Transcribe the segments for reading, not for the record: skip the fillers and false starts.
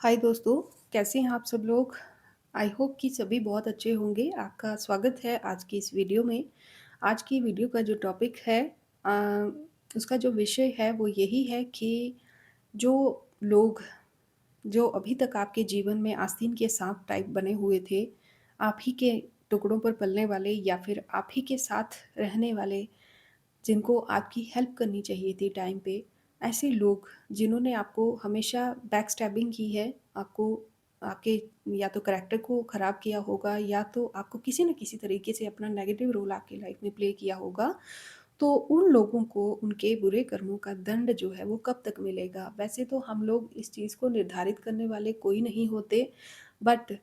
हाय दोस्तों, कैसे हैं आप सब लोग? आई होप कि सभी बहुत अच्छे होंगे। आपका स्वागत है आज की इस वीडियो में। आज की वीडियो का जो टॉपिक है अ, उसका जो विषय है वो यही है कि जो लोग जो अभी तक आपके जीवन में आस्तीन के सांप टाइप बने हुए थे, आप ही के टुकड़ों पर पलने वाले या फिर आप ही के साथ रहने वाले जिनको आपकी हेल्प करनी चाहिए थी टाइम पे, ऐसे लोग जिन्होंने आपको हमेशा बैकस्टैबिंग की है, आपको आपके या तो करैक्टर को ख़राब किया होगा या तो आपको किसी न किसी तरीके से अपना नेगेटिव रोल आपकी लाइफ़ में प्ले किया होगा, तो उन लोगों को उनके बुरे कर्मों का दंड जो है वो कब तक मिलेगा? वैसे तो हम लोग इस चीज़ को निर्धारित करने वाले कोई नहीं होते, बट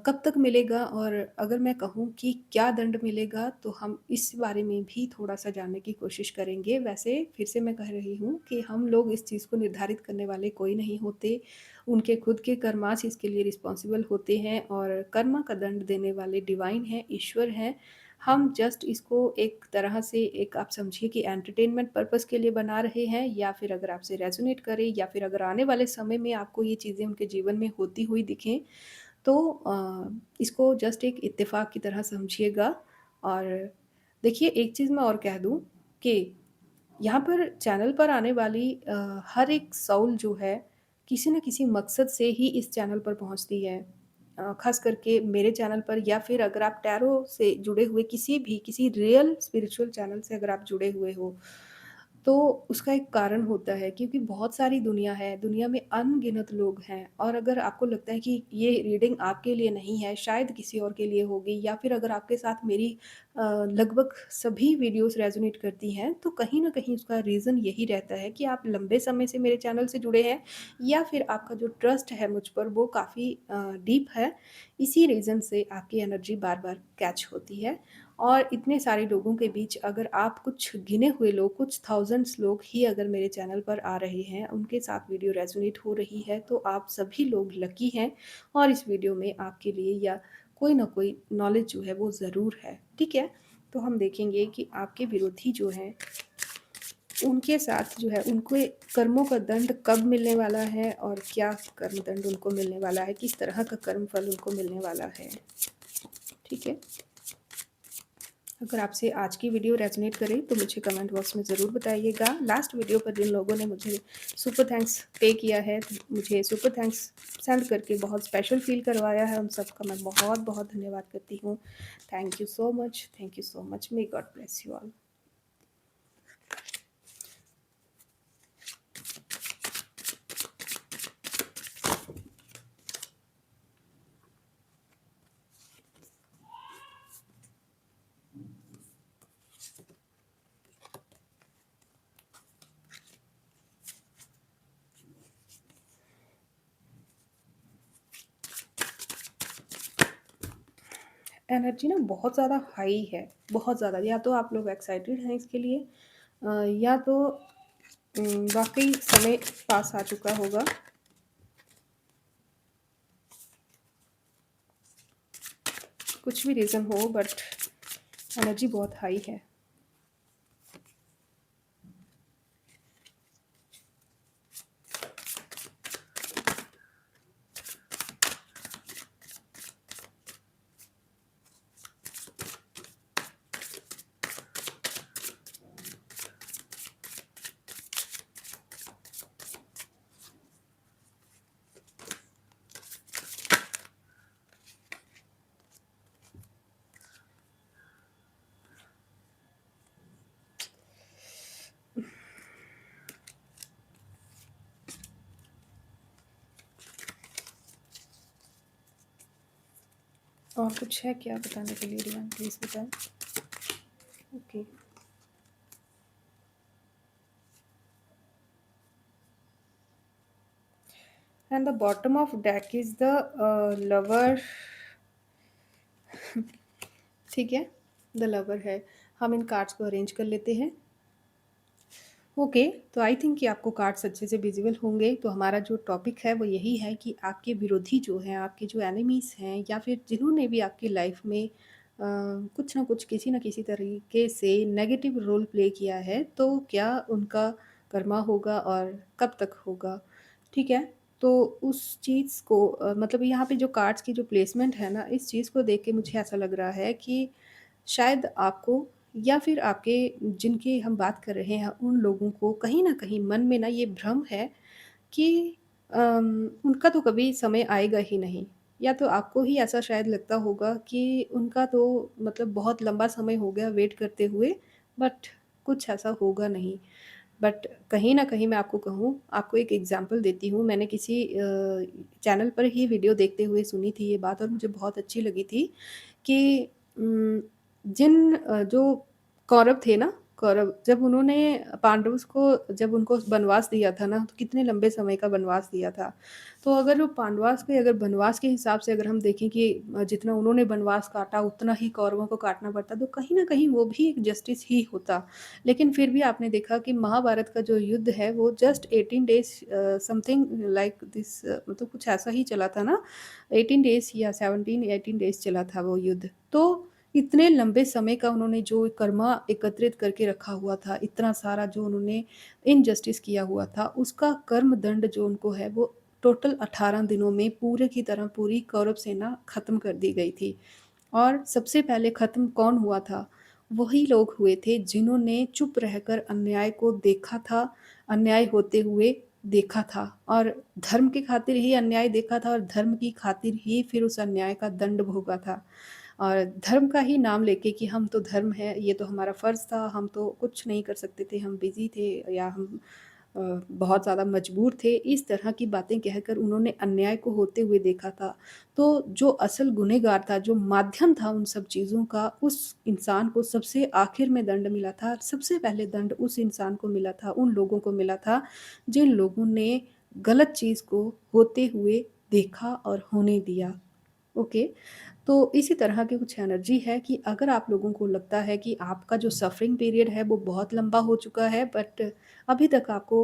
कब तक मिलेगा और अगर मैं कहूँ कि क्या दंड मिलेगा, तो हम इस बारे में भी थोड़ा-सा जानने की कोशिश करेंगे। वैसे फिर से मैं कह रही हूँ कि हम लोग इस चीज़ को निर्धारित करने वाले कोई नहीं होते। उनके खुद के कर्माश इसके लिए रिस्पॉन्सिबल होते हैं और कर्म का दंड देने वाले डिवाइन हैं, ईश्वर हैं। हम जस्ट इसको एक तरह से एक आप समझिए कि एंटरटेनमेंट पर्पज़ के लिए बना रहे हैं या फिर अगर आपसे रेज़ोनेट करे या फिर अगर आने वाले समय में आपको ये चीज़ें उनके जीवन में होती हुई दिखें, तो इसको जस्ट एक इत्तेफ़ाक की तरह समझिएगा। और देखिए एक चीज़ मैं और कह दूँ कि यहाँ पर चैनल पर आने वाली हर एक सोल जो है, किसी न किसी मकसद से ही इस चैनल पर पहुँचती है। ख़ास करके मेरे चैनल पर या फिर अगर आप टैरो से जुड़े हुए किसी रियल स्पिरिचुअल चैनल से अगर आप जुड़े हुए हो, तो उसका एक कारण होता है क्योंकि बहुत सारी दुनिया है, दुनिया में अनगिनत लोग हैं और अगर आपको लगता है कि ये रीडिंग आपके लिए नहीं है, शायद किसी और के लिए होगी या फिर अगर आपके साथ मेरी लगभग सभी वीडियोज़ रेज़ोनेट करती हैं, तो कहीं न कहीं उसका रीज़न यही रहता है कि आप लंबे समय से मेरे चैनल से जुड़े हैं या फिर आपका जो ट्रस्ट है मुझ पर वो काफ़ी डीप है। इसी रीज़न से आपकी एनर्जी बार-बार कैच होती है और इतने सारे लोगों के बीच अगर आप कुछ गिने हुए लोग, कुछ थाउज़ेंड्स लोग ही अगर मेरे चैनल पर आ रहे हैं, उनके साथ वीडियो रेज़ोनेट हो रही है, तो आप सभी लोग लकी हैं और इस वीडियो में आपके लिए या कोई ना कोई नॉलेज जो है वो ज़रूर है, ठीक है? तो हम देखेंगे कि आपके विरोधी जो हैं, उनके साथ जो है उनके कर्मों का दंड कब मिलने वाला है और क्या कर्म दंड उनको मिलने वाला है, किस तरह का कर्म फल उनको मिलने वाला है, ठीक है? अगर आपसे आज की वीडियो रेज़ोनेट करे तो मुझे कमेंट बॉक्स में ज़रूर बताइएगा। लास्ट वीडियो पर जिन लोगों ने मुझे सुपर थैंक्स पे किया है, मुझे सुपर थैंक्स सेंड करके बहुत स्पेशल फ़ील करवाया है, उन सबका मैं बहुत-बहुत धन्यवाद करती हूँ। Thank you so much. May God bless you all. Energy ना बहुत ज़्यादा हाई है, बहुत ज़्यादा। या तो आप लोग एक्साइटेड हैं इसके लिए या तो वाक़ई समय पास आ चुका होगा। कुछ भी रीज़न हो बट एनर्जी बहुत हाई है। और कुछ है क्या बताने के लिए रियान? प्लीज़ बताएँ। Okay. And the bottom of deck is the lover. ठीक है, द लवर है। हम इन कार्ड्स को अरेंज कर लेते हैं। ओके, तो आई थिंक कि आपको कार्ड्स अच्छे से विज़िबल होंगे। तो हमारा जो टॉपिक है वो यही है कि आपके विरोधी जो हैं, आपके जो एनिमीज़ हैं या फिर जिन्होंने भी आपकी लाइफ़ में कुछ न कुछ किसी न किसी तरीके से नेगेटिव रोल प्ले किया है, तो क्या उनका कर्मा होगा और कब तक होगा? ठीक है? तो उस चीज़ को मतलब यहाँ पे जो कार्ड्स की जो प्लेसमेंट है ना, इस चीज़ को देख के मुझे ऐसा लग रहा है कि शायद आपको या फिर आपके जिनकी हम बात कर रहे हैं, उन लोगों को कहीं न कहीं मन में ना ये भ्रम है कि उनका तो कभी समय आएगा ही नहीं। या तो आपको ही ऐसा शायद लगता होगा कि उनका तो मतलब बहुत लंबा समय हो गया वेट करते हुए, बट कुछ ऐसा होगा नहीं। बट कहीं न कहीं मैं आपको कहूँ, आपको एक एग्ज़ाम्पल देती हूँ, मैंने किसी चैनल पर ही वीडियो देखते हुए सुनी थी ये बात और मुझे बहुत अच्छी लगी थी कि जो कौरव थे ना, कौरव जब उन्होंने पांडवों को जब उनको वनवास दिया था ना, तो कितने लंबे समय का वनवास दिया था। तो अगर वो पांडवास के अगर वनवास के हिसाब से अगर हम देखें कि जितना उन्होंने वनवास काटा, उतना ही कौरवों को काटना पड़ता, तो कहीं न कहीं वो भी एक जस्टिस ही होता। लेकिन फिर भी आपने देखा कि महाभारत का जो युद्ध है वो just 18 days something like this मतलब कुछ ऐसा ही चला था ना, 18 डेज़ या 17-18 डेज़ चला था वो युद्ध। तो इतने लंबे समय का उन्होंने जो कर्मा एकत्रित करके रखा हुआ था, इतना सारा जो उन्होंने इनजस्टिस किया हुआ था, उसका कर्म दंड जो उनको है वो टोटल 18 दिनों में पूरे की तरह पूरी कौरव सेना खत्म कर दी गई थी। और सबसे पहले खत्म कौन हुआ था? वही लोग हुए थे जिन्होंने चुप रहकर अन्याय को देखा था, अन्याय होते हुए देखा था और धर्म की खातिर ही अन्याय देखा था और धर्म की खातिर ही फिर उस अन्याय का दंड भोगा था। और धर्म का ही नाम लेके कि हम तो धर्म है, ये तो हमारा फ़र्ज़ था, हम तो कुछ नहीं कर सकते थे, हम बिज़ी थे या हम अ, बहुत ज़्यादा मजबूर थे, इस तरह की बातें कहकर उन्होंने अन्याय को होते हुए देखा था। तो जो असल गुनहगार था, जो माध्यम था उन सब चीज़ों का, उस इंसान को सबसे आखिर में दंड मिला था। सबसे पहले दंड उस इंसान को मिला था, उन लोगों को मिला था, जिन लोगों ने गलत चीज़ को होते हुए देखा और होने दिया। ओके। तो इसी तरह की कुछ एनर्जी है कि अगर आप लोगों को लगता है कि आपका जो सफ़रिंग पीरियड है वो बहुत लंबा हो चुका है बट अभी तक आपको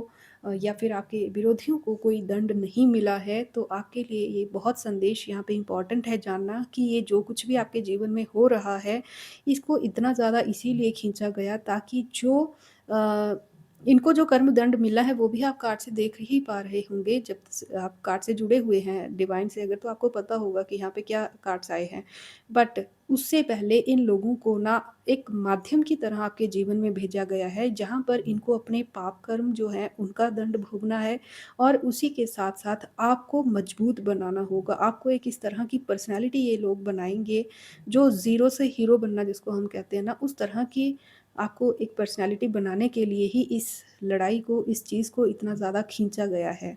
या फिर आपके विरोधियों को कोई दंड नहीं मिला है, तो आपके लिए ये बहुत संदेश यहाँ पे इम्पोर्टेंट है जानना कि ये जो कुछ भी आपके जीवन में हो रहा है, इसको इतना ज़्यादा इसीलिए खींचा गया ताकि जो अ, इनको जो कर्मदंड मिला है वो भी आप कार्ड से देख ही पा रहे होंगे जब आप कार्ड से जुड़े हुए हैं डिवाइन से अगर तो आपको पता होगा कि यहाँ पे क्या कार्ड्स आए हैं। बट उससे पहले इन लोगों को ना एक माध्यम की तरह आपके जीवन में भेजा गया है जहाँ पर इनको अपने पाप कर्म जो है उनका दंड भोगना है और उसी के साथ-साथ आपको मजबूत बनाना होगा। आपको एक इस तरह की पर्सनैलिटी ये लोग बनाएँगे जो ज़ीरो से हीरो बनना जिसको हम कहते हैं ना, उस तरह की आपको एक पर्सनैलिटी बनाने के लिए ही इस लड़ाई को, इस चीज़ को इतना ज़्यादा खींचा गया है।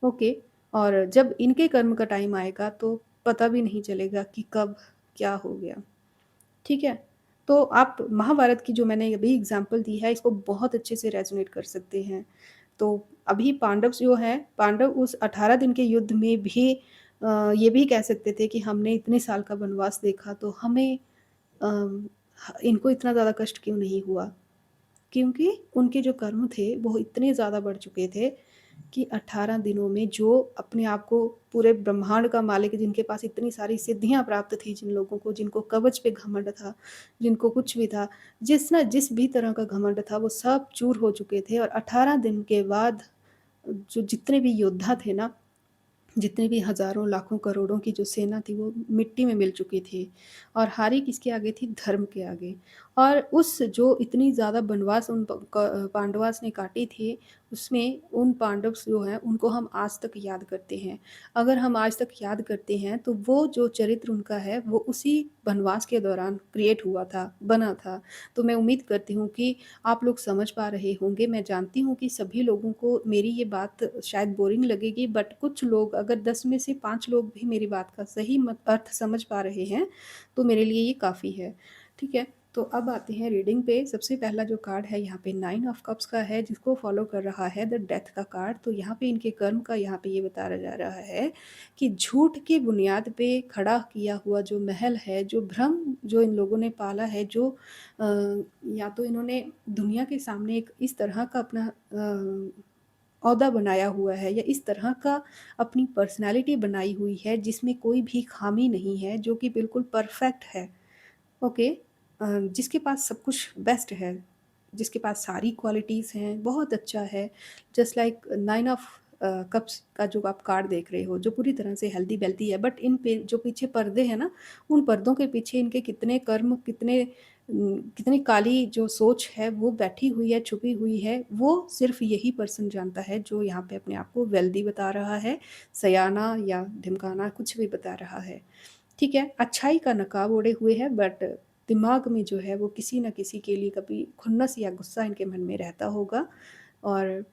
ओके। और जब इनके कर्म का टाइम आएगा तो पता भी नहीं चलेगा कि कब क्या हो गया। ठीक है? तो आप महाभारत की जो मैंने अभी एग्ज़ाम्पल दी है इसको बहुत अच्छे से रेज़ोनेट कर सकते हैं। तो अभी पांडव जो हैं, पांडव उस 18 दिन के युद्ध में भी ये भी कह सकते थे कि हमने इतने साल का वनवास देखा तो हमें इनको इतना ज़्यादा कष्ट क्यों नहीं हुआ? क्योंकि उनके जो कर्म थे वो इतने ज़्यादा बढ़ चुके थे कि 18 दिनों में जो अपने आप को पूरे ब्रह्मांड का मालिक जिनके पास इतनी सारी सिद्धियाँ प्राप्त थी जिन लोगों को, जिनको कवच पे घमंड था, जिनको कुछ भी था, जिस भी तरह का घमंड था वो सब चूर हो चुके थे और 18 दिन के बाद जो जितने भी योद्धा थे ना, जितने भी हज़ारों, लाखों, करोड़ों की जो सेना थी वो मिट्टी में मिल चुकी थी और हारी किसके आगे थी? धर्म के आगे। और उस जो इतनी ज़्यादा वनवास उन पांडवास ने काटी थी, उसमें उन पांडव्स जो हैं उनको हम आज तक याद करते हैं। अगर हम आज तक याद करते हैं तो वो जो चरित्र उनका है वो उसी वनवास के दौरान क्रिएट हुआ था, बना था। तो मैं उम्मीद करती हूँ कि आप लोग समझ पा रहे होंगे। मैं जानती हूँ कि सभी लोगों को मेरी ये बात शायद बोरिंग लगेगी बट कुछ लोग अगर 10 में से 5 लोग भी मेरी बात का सही अर्थ समझ पा रहे हैं, तो मेरे लिए ये काफ़ी है। ठीक है? तो अब आते हैं रीडिंग पे। सबसे पहला जो कार्ड है यहाँ पे 9 ऑफ कप्स का है जिसको फ़ॉलो कर रहा है द डेथ का कार्ड। तो यहाँ पे इनके कर्म का यहाँ पे ये बताया जा रहा है कि झूठ की बुनियाद पे खड़ा किया हुआ जो महल है, जो भ्रम जो इन लोगों ने पाला है, जो या तो इन्होंने दुनिया के सामने एक इस तरह का अपना ओहदा बनाया हुआ है या इस तरह का अपनी पर्सनैलिटी बनाई हुई है जिसमें कोई भी ख़ामी नहीं है, जो कि बिल्कुल परफ़ेक्ट है। ओके। जिसके पास सब कुछ बेस्ट है, जिसके पास सारी क्वालिटीज़ हैं, बहुत अच्छा है, जस्ट लाइक 9 ऑफ कप्स का जो आप कार्ड देख रहे हो, जो पूरी तरह से हेल्दी-वेल्दी है, बट इन पे जो पीछे पर्दे हैं ना, उन पर्दों के पीछे इनके कितने कर्म, कितनी काली जो सोच है वो बैठी हुई है, छुपी हुई है, वो सिर्फ़ यही पर्सन जानता है जो यहाँ पे अपने आप को वेल्दी बता रहा है, सयाना या ढिमकाना कुछ भी बता रहा है। ठीक है? अच्छाई का नकाब ओढ़े हुए है, बट दिमाग में जो है वो किसी न किसी के लिए कभी खुन्नस या गुस्सा इनके मन में रहता होगा, और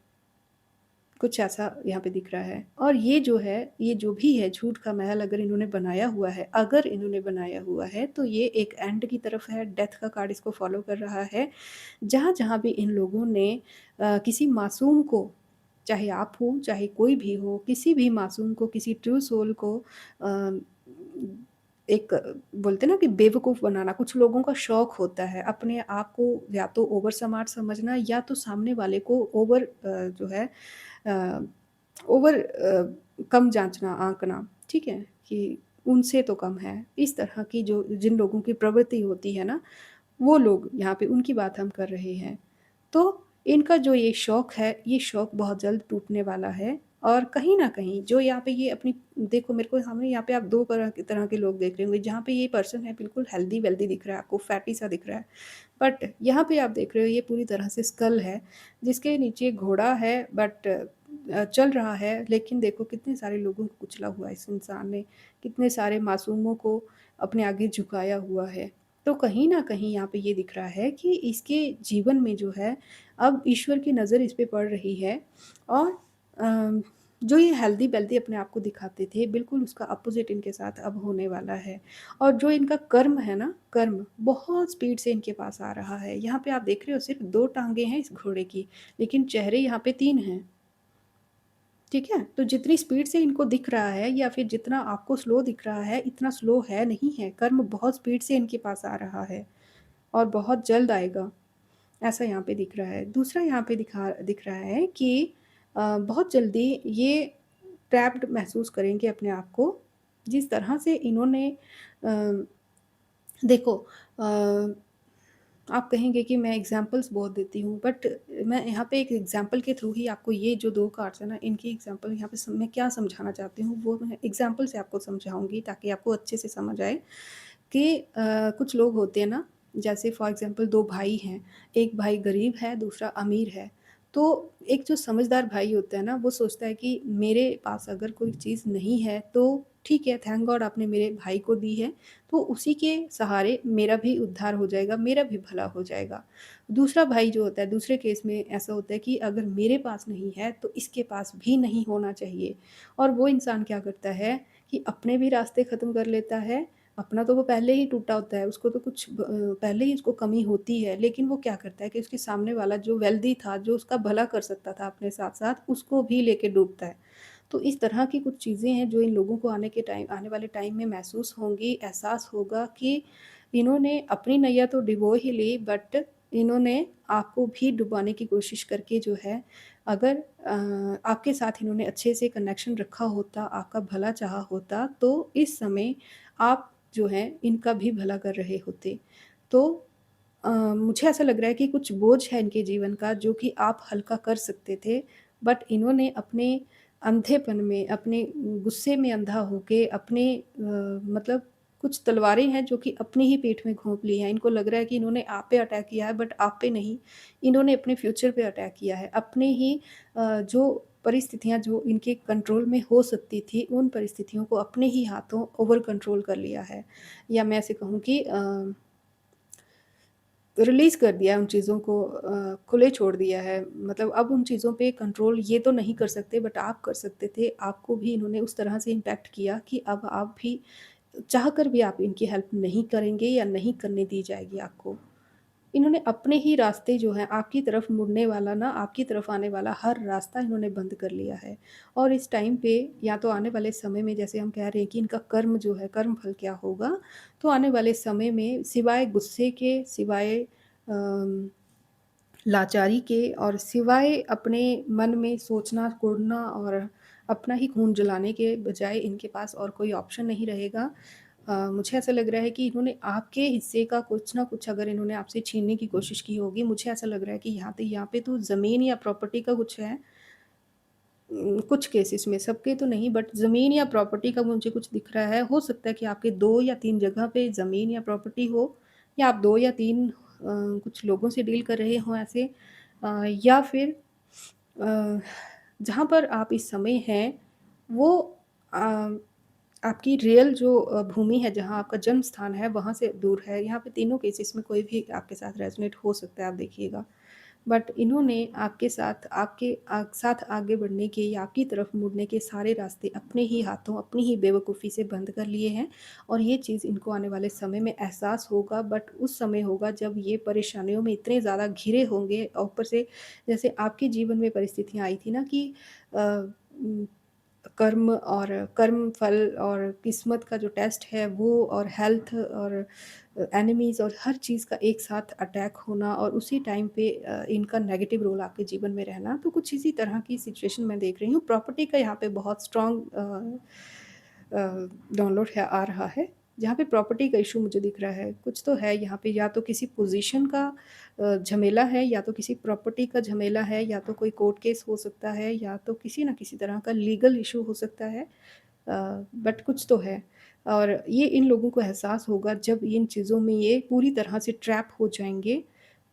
कुछ ऐसा यहाँ पे दिख रहा है। और ये जो है, ये जो भी है झूठ का महल अगर इन्होंने बनाया हुआ है, तो ये एक एंड की तरफ है, डेथ का कार्ड इसको फ़ॉलो कर रहा है। जहाँ-जहाँ भी इन लोगों ने किसी मासूम को, चाहे आप हो, चाहे कोई भी हो, किसी भी मासूम को, किसी ट्रू सोल को अ, एक बोलते हैं ना कि बेवकूफ़ बनाना, कुछ लोगों का शौक होता है अपने आप को या तो ओवर स्मार्ट समझना, या तो सामने वाले को ओवर जो है अ, ओवर कम जाँचना, आँकना, ठीक है? कि उनसे तो कम है। इस तरह की जो जिन लोगों की प्रवृत्ति होती है ना, वो लोग यहाँ पे उनकी बात हम कर रहे हैं। तो इनका जो ये शौक है, ये शौक बहुत जल्द टूटने वाला है, और कहीं न कहीं जो यहाँ पे ये अपनी, देखो मेरे को सामने यहाँ पे आप 2 तरह के लोग देख रहे होंगे, जहाँ पे ये पर्सन है बिल्कुल हेल्दी-वेल्दी दिख रहा है आपको, फैटी सा दिख रहा है। बट यहाँ पे आप देख रहे हो ये पूरी तरह से स्कल है, जिसके नीचे घोड़ा है, बट चल रहा है, लेकिन देखो कितने सारे लोगों को कुचला हुआ है इस इंसान ने, कितने सारे मासूमों को अपने आगे झुकाया हुआ है। तो कहीं न कहीं यहाँ पे ये दिख रहा है कि इसके जीवन में जो है, अब ईश्वर की नज़र इस पे पड़ रही है, और अ, जो ये हेल्दी-वेल्दी अपने आप को दिखाते थे, बिल्कुल उसका अपोज़िट इनके साथ अब होने वाला है। और जो इनका कर्म है ना, कर्म बहुत स्पीड से इनके पास आ रहा है। यहाँ पे आप देख रहे हो सिर्फ़ 2 टाँगें हैं इस घोड़े की, लेकिन चेहरे यहाँ पे 3 हैं। ठीक है? तो जितनी स्पीड से इनको दिख रहा है, या फिर जितना आपको स्लो दिख रहा है, इतना स्लो है नहीं है। कर्म बहुत स्पीड से इनके पास आ रहा है, और बहुत जल्द आएगा, ऐसा यहाँ पे दिख रहा है। दूसरा यहाँ पे दिख रहा है कि बहुत जल्दी ये ट्रैप्ड महसूस करेंगे अपने आप को। जिस तरह से इन्होंने अ, देखो, अ आप कहेंगे कि मैं एग्ज़ाम्पल्स बहुत देती हूँ, बट मैं यहाँ पे एक एग्ज़ाम्पल के थ्रू ही आपको, ये जो 2 कार्ड्स हैं ना, इनकी एग्ज़ाम्पल यहाँ पे मैं क्या समझाना चाहती हूँ, वो मैं एग्ज़ाम्पल से आपको समझाऊँगी, ताकि आपको अच्छे से समझ आए कि कुछ लोग होते हैं ना, जैसे फॉर एग्ज़ाम्पल 2 भाई हैं, एक भाई गरीब है, दूसरा अमीर है। तो एक जो समझदार भाई होता है ना, वो सोचता है कि मेरे पास अगर कोई चीज़ नहीं है, तो ठीक है, थैंक गॉड आपने मेरे भाई को दी है, तो उसी के सहारे मेरा भी उद्धार हो जाएगा, मेरा भी भला हो जाएगा। दूसरा भाई जो होता है, दूसरे केस में ऐसा होता है कि अगर मेरे पास नहीं है, तो इसके पास भी नहीं होना चाहिए, और वो इंसान क्या करता है कि अपने भी रास्ते ख़त्म कर लेता है। अपना तो वो पहले ही टूटा होता है, उसको तो कुछ पहले ही उसको कमी होती है, लेकिन वो क्या करता है कि उसके सामने वाला जो वेल्दी था, जो उसका भला कर सकता था अपने साथ-साथ, उसको भी लेके डूबता है। तो इस तरह की कुछ चीज़ें हैं जो इन लोगों को आने वाले टाइम में महसूस होंगी, एहसास होगा कि इन्होंने अपनी नैया तो डुबो ही ली, बट इन्होंने आपको भी डुबाने की कोशिश करके जो है, अगर आपके साथ इन्होंने अच्छे से कनेक्शन रखा होता, आपका भला चाहा होता, तो इस समय आप जो है इनका भी भला कर रहे होते। तो मुझे ऐसा लग रहा है कि कुछ बोझ है इनके जीवन का जो कि आप हल्का कर सकते थे, बट इन्होंने अपने अंधेपन में, अपने गुस्से में अंधा होके, मतलब कुछ तलवारें हैं जो कि अपनी ही पीठ में घोंप ली हैं। इनको लग रहा है कि इन्होंने आप पे अटैक किया है, बट आप पे नहीं, इन्होंने अपने फ्यूचर पे अटैक किया है। अपने ही जो परिस्थितियाँ जो इनके कंट्रोल में हो सकती थी, उन परिस्थितियों को अपने ही हाथों ओवर कंट्रोल कर लिया है। या मैं ऐसे कहूँ कि रिलीज़ कर दिया है उन चीज़ों को, खुले छोड़ दिया है। मतलब अब उन चीज़ों पे कंट्रोल ये तो नहीं कर सकते, बट आप कर सकते थे। आपको भी इन्होंने उस तरह से इम्पैक्ट किया कि अब आप भी चाहकर भी आप इनकी हेल्प नहीं करेंगे, या नहीं करने दी जाएगी आपको। इन्होंने अपने ही रास्ते जो हैं, आपकी तरफ मुड़ने वाला ना, आपकी तरफ आने वाला हर रास्ता इन्होंने बंद कर लिया है। और इस टाइम पे, या तो आने वाले समय में, जैसे हम कह रहे हैं कि इनका कर्म जो है, कर्म फल क्या होगा, तो आने वाले समय में सिवाय गुस्से के, सिवाय अम, लाचारी के, और सिवाय अपने मन में सोचना, कुढ़ना और अपना ही खून जलाने के बजाय इनके पास और कोई ऑप्शन नहीं रहेगा। मुझे ऐसा लग रहा है कि इन्होंने आपके हिस्से का कुछ ना कुछ, अगर इन्होंने आपसे छीनने की कोशिश की होगी, मुझे ऐसा लग रहा है कि यहाँ पे तो ज़मीन या प्रॉपर्टी का कुछ है, कुछ केसेस में, सबके तो नहीं, बट ज़मीन या प्रॉपर्टी का मुझे कुछ दिख रहा है। हो सकता है कि आपके 2 या 3 जगह पे ज़मीन या प्रॉपर्टी हो, या आप 2 या 3 कुछ लोगों से डील कर रहे हों ऐसे, या फिर अ, जहाँ पर आप इस समय हैं, वो अ, आपकी रियल जो भूमि है, जहाँ आपका जन्म स्थान है, वहाँ से दूर है। यहाँ पे तीनों केसेस में कोई भी आपके साथ रेज़ोनेट हो सकता है, आप देखिएगा। बट इन्होंने आपके साथ साथ आगे बढ़ने के या आपकी तरफ मुड़ने के सारे रास्ते अपने ही हाथों, अपनी ही बेवकूफ़ी से बंद कर लिए हैं, और ये चीज़ इनको आने वाले समय में एहसास होगा, बट उस समय होगा जब ये परेशानियों में इतने ज़्यादा घिरे होंगे, और ऊपर से जैसे आपके जीवन में परिस्थितियाँ आई थी ना कि अ, उम, कर्म फल और किस्मत का जो टेस्ट है वो, और हेल्थ और एनिमीज़ और हर चीज़ का एक साथ अटैक होना, और उसी टाइम पे इनका नेगेटिव रोल आपके जीवन में रहना, तो कुछ इसी तरह की सिचुएशन मैं देख रही हूँ। प्रॉपर्टी का यहाँ पे बहुत स्ट्रॉन्ग डाउनलोड है आ रहा है, जहाँ पे प्रॉपर्टी का इश्यू मुझे दिख रहा है। कुछ तो है यहाँ पे, या तो किसी पोज़ीशन का झमेला है, या तो किसी प्रॉपर्टी का झमेला है, या तो कोई कोर्ट केस हो सकता है, या तो किसी न किसी तरह का लीगल इश्यू हो सकता है। बट कुछ तो है, और ये इन लोगों को एहसास होगा जब इन चीज़ों में ये पूरी तरह से ट्रैप हो जाएँगे,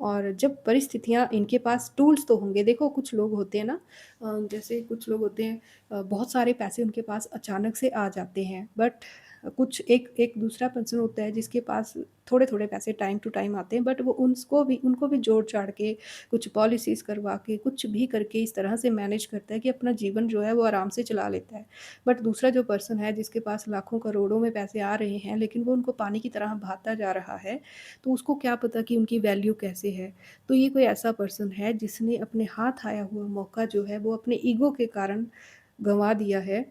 और जब परिस्थितियाँ, इनके पास टूल्स तो होंगे। देखो कुछ लोग होते हैं ना, जैसे कुछ लोग होते हैं, बहुत सारे पैसे उनके पास अचानक से आ जाते हैं, बट कुछ एक एक दूसरा पर्सन होता है जिसके पास थोड़े-थोड़े पैसे टाइम टू टाइम आते हैं, बट वो उनको भी जोड़-जाड़ के, कुछ पॉलिसीज़ करवा के, कुछ भी करके इस तरह से मैनेज करता है कि अपना जीवन जो है वो आराम से चला लेता है। बट दूसरा जो पर्सन है जिसके पास लाखों करोड़ों में पैसे आ रहे हैं, लेकिन वो उनको पानी की तरह बहाता जा रहा है, तो उसको क्या पता कि उनकी वैल्यू कैसे है। तो ये कोई ऐसा पर्सन है जिसने अपने हाथ आया हुआ मौका जो है वो अपने ईगो के कारण गँवा दिया है,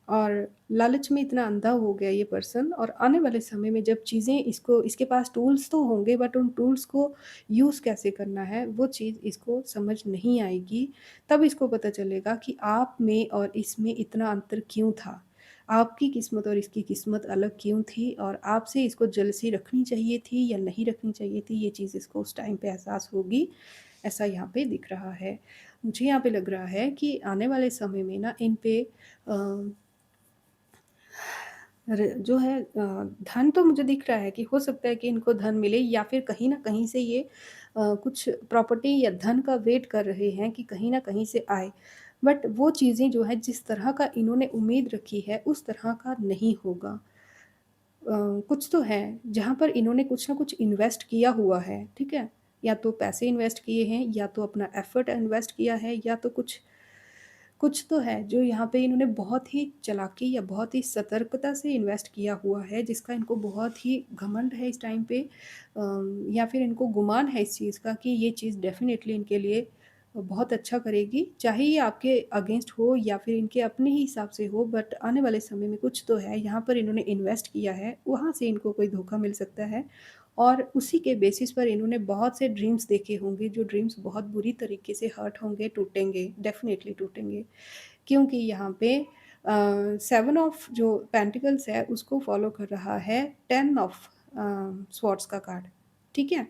और लालच में इतना अंधा हो गया ये पर्सन, और आने वाले समय में जब चीज़ें इसको, इसके पास टूल्स तो होंगे, बट उन टूल्स को यूज़ कैसे करना है वो चीज़ इसको समझ नहीं आएगी। तब इसको पता चलेगा कि आप में और इसमें इतना अंतर क्यों था। आपकी किस्मत और इसकी किस्मत अलग क्यों थी, और आपसे इसको जेलसी रखनी चाहिए थी या नहीं रखनी चाहिए थी, ये चीज़ इसको उस टाइम पे एहसास होगी, ऐसा यहाँ पे दिख रहा है। मुझे यहाँ पे लग रहा है कि आने वाले समय में ना इन पे जो है धन तो मुझे दिख रहा है कि हो सकता है कि इनको धन मिले, या फिर कहीं न कहीं से ये कुछ प्रॉपर्टी या धन का वेट कर रहे हैं कि कहीं न कहीं से आए। बट वो चीज़ें जो है जिस तरह का इन्होंने उम्मीद रखी है उस तरह का नहीं होगा। कुछ तो है जहाँ पर इन्होंने कुछ न कुछ इन्वेस्ट किया हुआ है, ठीक है? या तो पैसे इन्वेस्ट किए हैं, या तो अपना एफ़र्ट इन्वेस्ट किया है, या तो कुछ कुछ तो है जो यहाँ पे इन्होंने बहुत ही चालाकी या बहुत ही सतर्कता से इन्वेस्ट किया हुआ है, जिसका इनको बहुत ही घमंड है इस टाइम पे, या फिर इनको गुमान है इस चीज़ का कि ये चीज़ डेफ़िनेटली इनके लिए बहुत अच्छा करेगी। चाहे ये आपके अगेंस्ट हो या फिर इनके अपने ही हिसाब से हो, बट आने वाले समय में कुछ तो है, यहाँ पर इन्होंने इन्वेस्ट किया है, वहाँ से इनको कोई धोखा मिल सकता है, और उसी के बेसिस पर इन्होंने बहुत से ड्रीम्स देखे होंगे, जो ड्रीम्स बहुत बुरी तरीके से हर्ट होंगे, टूटेंगे, डेफ़िनेटली टूटेंगे। क्योंकि यहाँ पे 7 ऑफ जो पेंटिकल्स है उसको फ़ॉलो कर रहा है 10 ऑफ स्वॉर्ड्स का कार्ड, ठीक है?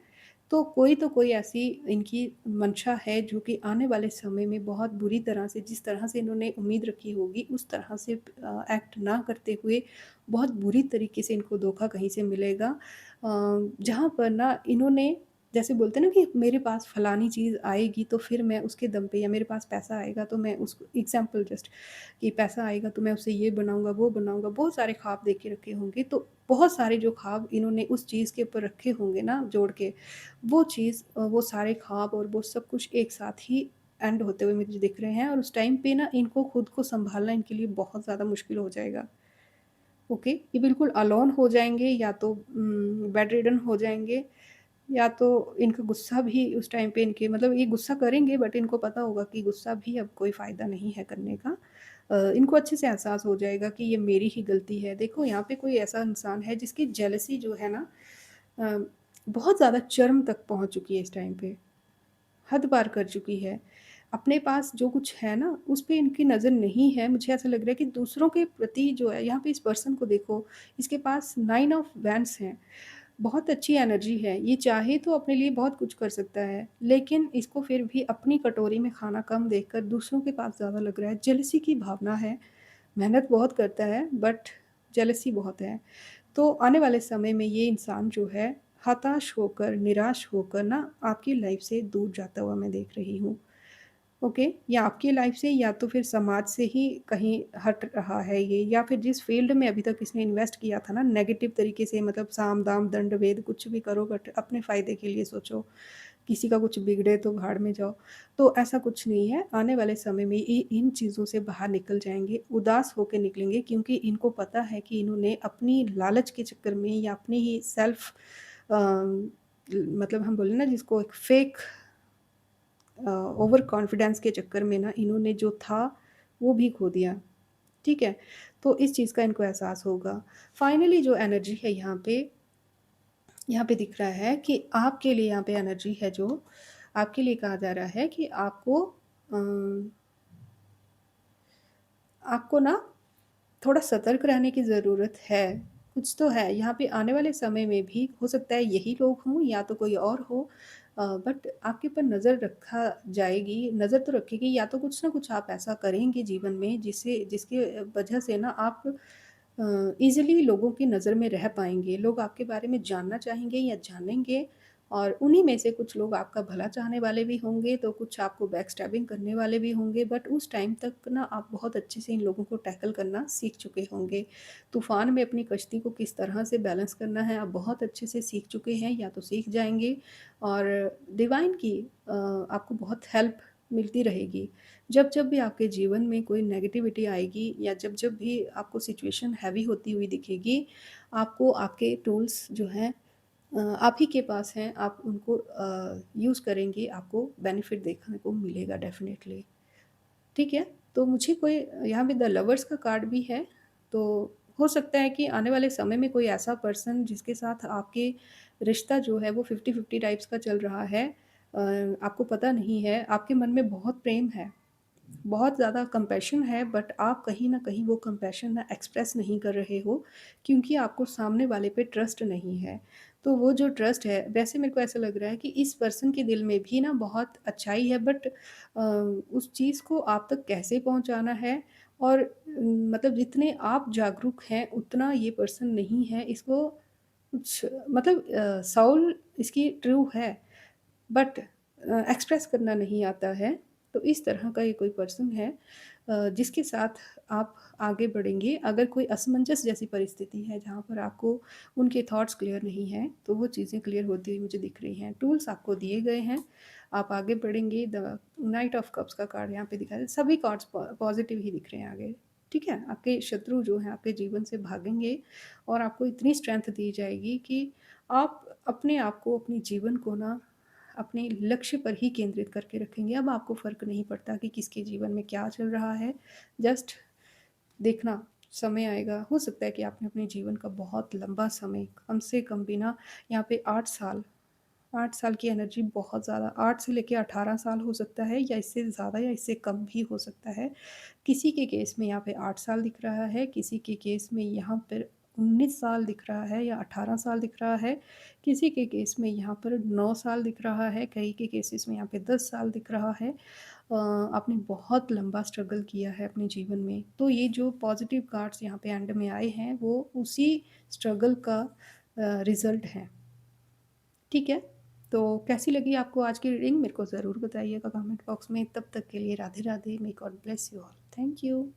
तो कोई ऐसी इनकी मंशा है जो कि आने वाले समय में बहुत बुरी तरह से, जिस तरह से इन्होंने उम्मीद रखी होगी उस तरह से एक्ट ना करते हुए बहुत बुरी तरीके से इनको धोखा कहीं से मिलेगा। जहाँ पर ना इन्होंने, जैसे बोलते हैं ना कि मेरे पास फलानी चीज़ आएगी तो फिर मैं उसके दम पे, या मेरे पास पैसा आएगा तो मैं उसको, एग्ज़ाम्पल जस्ट, कि पैसा आएगा तो मैं उससे ये बनाऊँगा, वो बनाऊँगा, बहुत सारे ख्वाब देख के रखे होंगे। तो बहुत सारे जो ख्वाब इन्होंने उस चीज़ के ऊपर रखे होंगे ना जोड़ के, वो चीज़ वो सारे ख्वाब और वो सब कुछ एक साथ ही एंड होते हुए मुझे दिख रहे हैं, और उस टाइम पे ना इनको खुद को सँभालना इनके लिए बहुत ज़्यादा मुश्किल हो जाएगा। ओके? ये बिल्कुल अलोन हो जाएँगे, या तो बेड रिडन हो जाएँगे, या तो इनका गुस्सा भी उस टाइम पे, इनके मतलब ये गुस्सा करेंगे, बट इनको पता होगा कि गुस्सा भी अब कोई फ़ायदा नहीं है करने का। इनको अच्छे से एहसास हो जाएगा कि ये मेरी ही गलती है। देखो यहाँ पे कोई ऐसा इंसान है जिसकी जेलसी जो है ना अ, बहुत ज़्यादा चरम तक पहुँच चुकी है इस टाइम पे, हद पार कर चुकी है। अपने पास जो कुछ है ना, उस पे इनकी नज़र नहीं है। मुझे ऐसा लग रहा है कि दूसरों के प्रति जो है, यहाँ पे इस पर्सन को देखो, इसके पास 9 ऑफ वैंड्स हैं। बहुत अच्छी एनर्जी है, ये चाहे तो अपने लिए बहुत कुछ कर सकता है, लेकिन इसको फिर भी अपनी कटोरी में खाना कम देखकर दूसरों के पास ज़्यादा लग रहा है, जेलसी की भावना है, मेहनत बहुत करता है बट जेलसी बहुत है। तो आने वाले समय में ये इंसान जो है, हताश होकर, निराश होकर ना आपकी लाइफ़ से दूर जाता हुआ मैं देख रही हूँ। ओके, या आपकी लाइफ से या तो फिर समाज से ही कहीं हट रहा है ये, या फिर जिस फ़ील्ड में अभी तक इसने इन्वेस्ट किया था ना नेगेटिव तरीके से, मतलब साम-दाम, दंड-भेद कुछ भी करो बट अपने फ़ायदे के लिए सोचो, किसी का कुछ बिगड़े तो भाड़ में जाओ। तो ऐसा कुछ नहीं है, आने वाले समय में ये इन चीज़ों से बाहर निकल जाएँगे, उदास होके निकलेंगे, क्योंकि इनको पता है कि इन्होंने अपनी लालच के चक्कर में या अपनी ही मतलब हम बोले ना जिसको एक फ़ेक ओवर कॉन्फिडेंस के चक्कर में ना इन्होंने जो था, वो भी खो दिया, ठीक है? तो इस चीज़ का इनको एहसास होगा। फाइनली जो एनर्जी है यहाँ पे दिख रहा है कि आपके लिए यहाँ पे एनर्जी है जो, आपके लिए कहा जा रहा है कि आपको ना थोड़ा सतर्क रहने की ज़रूरत है। कुछ तो है, यहाँ पे आने वाले समय में भी हो सकता है यही लोग हों या तो कोई और हो, बट आपके ऊपर नज़र रखा जाएगी, नज़र तो रखेगी, या तो कुछ ना कुछ आप ऐसा करेंगे जीवन में जिसके वजह से ना आप ईज़िली लोगों की नज़र में रह पाएँगे। लोग आपके बारे में जानना चाहेंगे या जानेंगे, और उन्हीं में से कुछ लोग आपका भला चाहने वाले भी होंगे, तो कुछ आपको बैकस्टैबिंग करने वाले भी होंगे, बट उस टाइम तक ना आप बहुत अच्छे से इन लोगों को टैकल करना सीख चुके होंगे। तूफ़ान में अपनी कश्ती को किस तरह से बैलेंस करना है, आप बहुत अच्छे से सीख चुके हैं या तो सीख जाएँगे, और डिवाइन की आपको बहुत हेल्प मिलती रहेगी। जब-जब भी आपके जीवन में कोई नेगेटिविटी आएगी या जब-जब भी आपको सिचुएशन हैवी होती हुई दिखेगी, आपको आपके टूल्स जो हैं आप ही के पास हैं, आप उनको यूज़ करेंगे, आपको बेनिफिट देखने को मिलेगा डेफ़िनेटली, ठीक है? तो मुझे कोई यहाँ पे द लवर्स का कार्ड भी है, तो हो सकता है कि आने वाले समय में कोई ऐसा पर्सन जिसके साथ आपके रिश्ता जो है वो 50-50 टाइप्स का चल रहा है, आपको पता नहीं है, आपके मन में बहुत प्रेम है। बहुत ज़्यादा कंपैशन है, बट आप कहीं न कहीं वो कंपैशन ना एक्सप्रेस नहीं कर रहे हो, क्योंकि आपको सामने वाले पे ट्रस्ट नहीं है। तो वो जो ट्रस्ट है, वैसे मेरे को ऐसा लग रहा है कि इस पर्सन के दिल में भी ना बहुत अच्छाई है, बट उस चीज़ को आप तक कैसे पहुँचाना है, और मतलब जितने आप जागरूक हैं उतना ये पर्सन नहीं है। इसको कुछ मतलब सोल इसकी ट्रू है, बट एक्सप्रेस करना नहीं आता है। तो इस तरह का ये कोई पर्सन है जिसके साथ आप आगे बढ़ेंगे। अगर कोई असमंजस जैसी परिस्थिति है जहाँ पर आपको उनके थॉट्स क्लियर नहीं हैं, तो वो चीज़ें क्लियर होती हुई मुझे दिख रही हैं। टूल्स आपको दिए गए हैं, आप आगे बढ़ेंगे। द नाइट ऑफ कप्स का कार्ड यहाँ पे दिखा है। सभी कार्ड्स पॉजिटिव ही दिख रहे हैं आगे, ठीक है? आपके शत्रु जो हैं आपके जीवन से भागेंगे, और आपको इतनी स्ट्रेंथ दी जाएगी कि आप अपने आप को, अपने जीवन को ना अपने लक्ष्य पर ही केंद्रित करके रखेंगे। अब आपको फ़र्क नहीं पड़ता कि किसके जीवन में क्या चल रहा है, जस्ट देखना, समय आएगा। हो सकता है कि आपने अपने जीवन का बहुत लंबा समय, कम से कम भी ना यहाँ पे 8 साल की एनर्जी बहुत ज़्यादा, 8 से लेके 18 साल हो सकता है, या इससे ज़्यादा या इससे कम भी हो सकता है। किसी के केस में यहाँ पे 8 साल दिख रहा है, किसी के केस में यहाँ पर 19 साल दिख रहा है या 18 साल दिख रहा है, किसी के केस में यहाँ पर 9 साल दिख रहा है, कई के केसेस में यहाँ पे 10 साल दिख रहा है। आपने बहुत लंबा स्ट्रगल किया है अपने जीवन में, तो ये जो पॉज़िटिव कार्ड्स यहाँ पे एंड में आए हैं, वो उसी स्ट्रगल का रिज़ल्ट हैं। ठीक है? तो कैसी लगी आपको आज की रीडिंग? मेरे को ज़रूर बताइएगा कमेंट बॉक्स में। तब तक के लिए Radhe Radhe. May God bless you all. Thank you.